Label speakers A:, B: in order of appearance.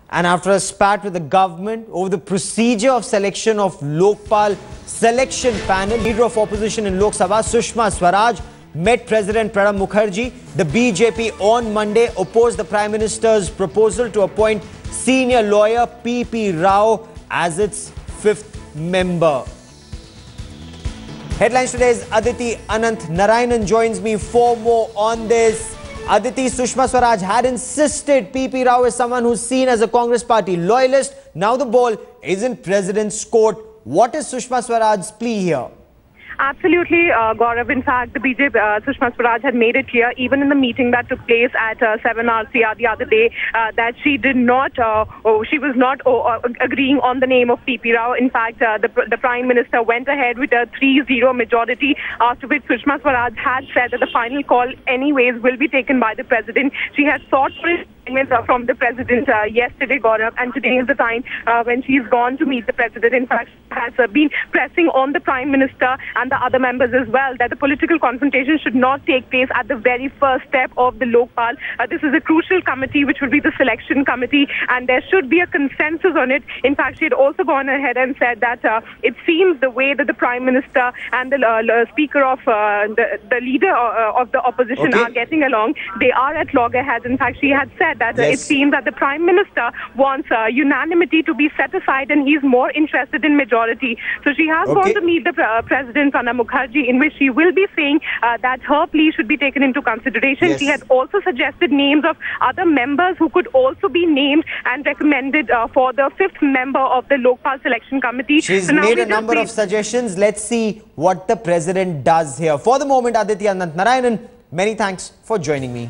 A: And after a spat with the government over the procedure of selection of Lokpal selection panel, leader of opposition in Lok Sabha, Sushma Swaraj, met President Pranab Mukherjee. The BJP on Monday opposed the Prime Minister's proposal to appoint senior lawyer P.P. Rao as its fifth member. Headlines today's Aditi Ananth Narayanan joins me for more on this. Aditi, Sushma Swaraj had insisted P.P. Rao is someone who's seen as a Congress party loyalist. Now the ball is in President's court. What is Sushma Swaraj's plea here?
B: Absolutely, Gaurav. In fact, the BJP, Sushma Swaraj had made it clear, even in the meeting that took place at 7 RCR the other day, that she did not, she was not agreeing on the name of P.P. Rao. In fact, the Prime Minister went ahead with a 3-0 majority, after which Sushma Swaraj had said that the final call anyways will be taken by the President. She had sought for it from the President yesterday, Gaurav, and today is the time when she's gone to meet the President. In fact, she has been pressing on the Prime Minister and the other members as well that the political confrontation should not take place at the very first step of the Lokpal. This is a crucial committee which would be the selection committee, and there should be a consensus on it. In fact, she had also gone ahead and said that it seems the way that the Prime Minister and the Speaker of the leader of the opposition are getting along, they are at loggerheads. In fact, she had said that it seems that the Prime Minister wants unanimity to be set aside and he's more interested in majority. So she has gone to meet the President Pranab Mukherjee, in which she will be saying that her plea should be taken into consideration. She had also suggested names of other members who could also be named and recommended for the fifth member of the Lokpal Selection Committee.
A: She's made a number of suggestions. Let's see what the President does here. For the moment, Aditi Ananth Narayanan, many thanks for joining me.